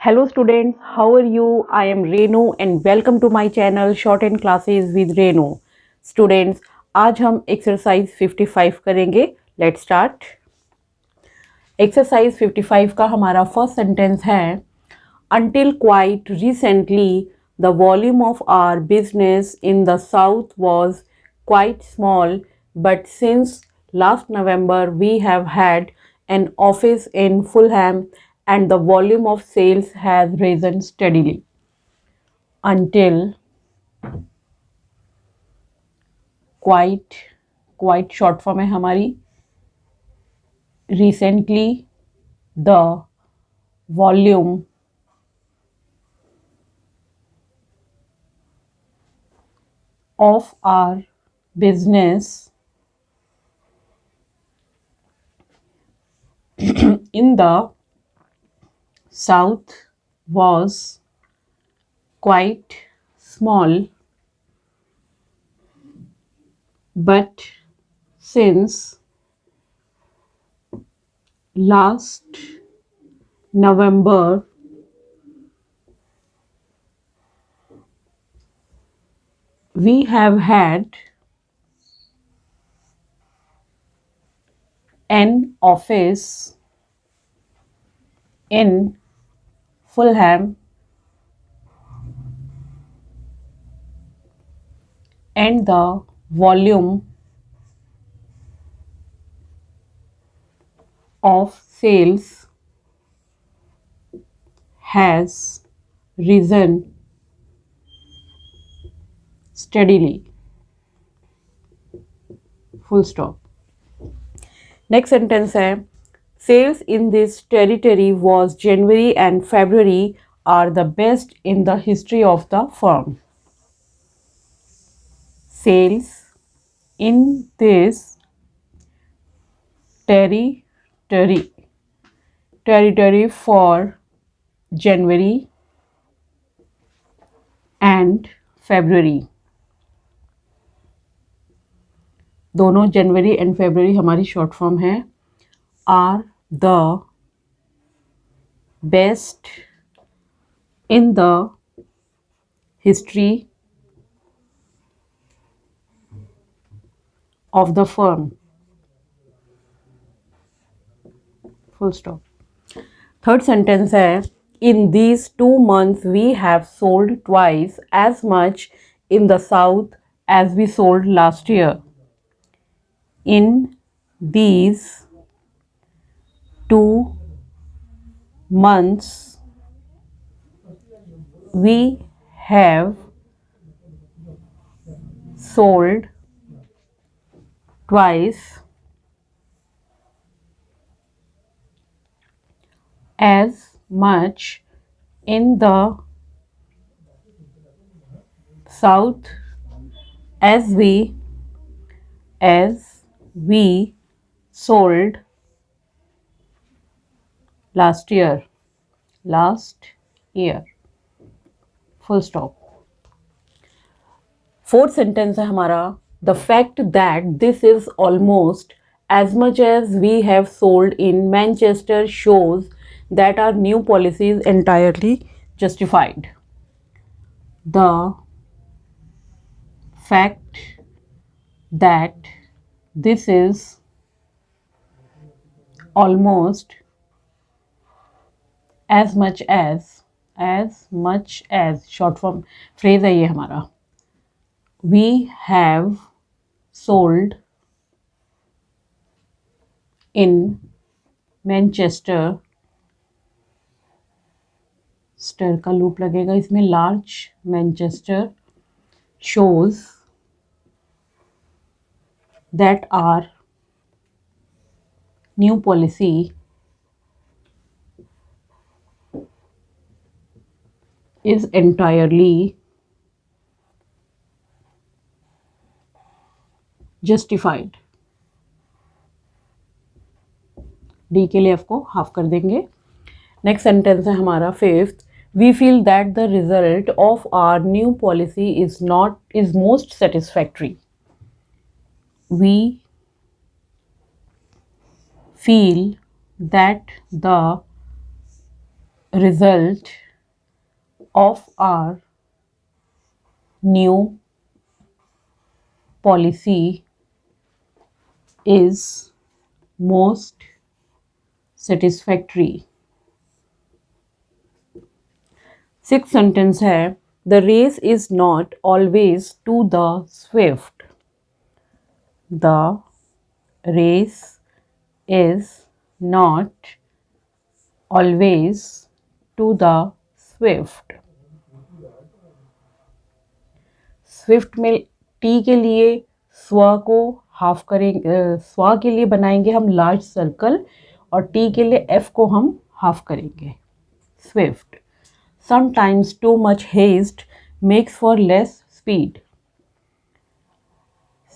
Hello students, how are you? I am Renu and welcome to my channel Shorthand Classes with Renu. Students, आज हम exercise 55 करेंगे. Let's start. Exercise 55 का हमारा first sentence है Until quite recently, the volume of our business in the south was quite small, but since last November we have had an office in Fulham and the volume of sales has risen steadily. Until quite short form है हमारी recently the volume of our business in the south was quite small, but since last November we have had an office in Fulham and the volume of sales has risen steadily. Full stop. Next sentence है Sales in this territory was January and February are the best in the history of the firm. Sales in this territory for January and February. दोनों जनवरी and February हमारी short form है are the best in the history of the firm. Full stop. Third sentence है In these 2 months we have sold twice as much in the south as we sold last year. In these 2 months we have sold twice as much in the south as we sold last year. Full stop. Fourth sentence है हमारा The fact that this is almost as much as we have sold in Manchester shows that our new policy is entirely justified. The fact that this is almost as much as short form phrase है ये हमारा we have sold in Manchester स्टर का loop लगेगा इसमें large Manchester shows that our new policy is entirely justified. D के लिए F को हाफ कर देंगे. नेक्स्ट सेंटेंस है हमारा fifth We feel that the result of our new policy is most satisfactory. We feel that the result of our new policy is most satisfactory. Six sentence है, the race is not always to the swift. The race is not always to the swift. Swift में T के लिए स्व को half करेंगे, स्व के लिए बनाएंगे हम लार्ज सर्कल और टी के लिए एफ को हम हाफ करेंगे. Swift. Sometimes too much haste makes for less speed.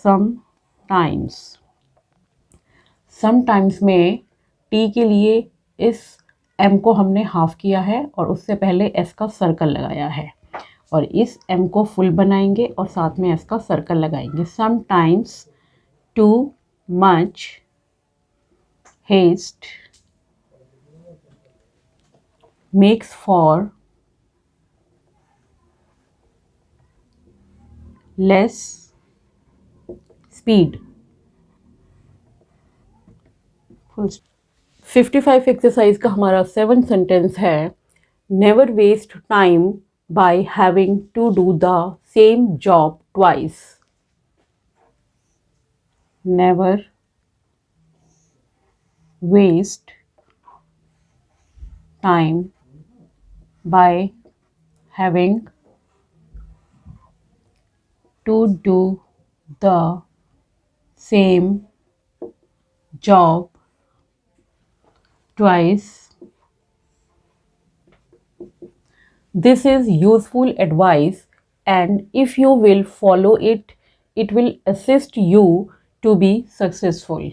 Sometimes. Sometimes में T के लिए इस M को हमने हाफ किया है और उससे पहले S का सर्कल लगाया है और इस M को फुल बनाएंगे और साथ में S का सर्कल लगाएंगे. Sometimes too much haste makes for less speed. 55 exercise का हमारा 7 सेंटेंस है, never waste time by having to do the same job twice. Never waste time by having to do the same job twice. This is useful advice and if you will follow it, it will assist you to be successful.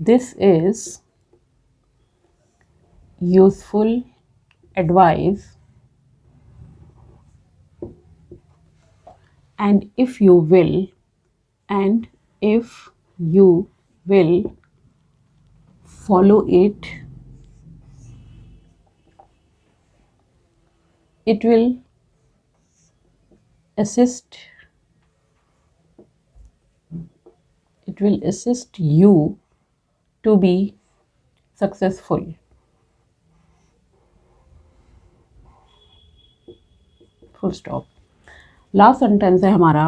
This is useful advice and if you will follow it, it will assist you to be successful. Full stop. Last sentence है हमारा,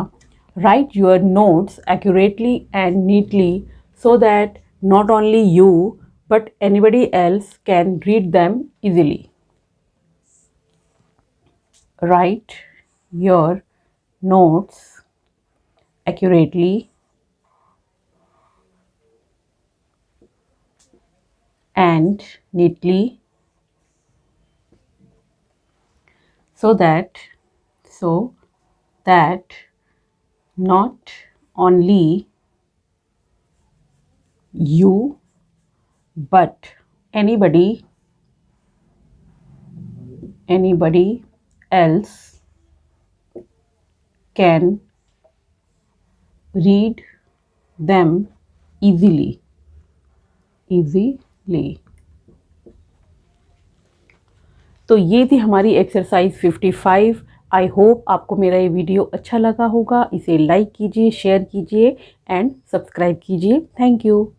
right your notes accurately and neatly so that not only you but anybody else can read them easily. Right your notes accurately and neatly so that not only you but anybody else can read them easily. तो ये थी हमारी exercise 55. I hope आपको मेरा ये video अच्छा लगा होगा. इसे लाइक कीजिए, शेयर कीजिए एंड सब्सक्राइब कीजिए. Thank you.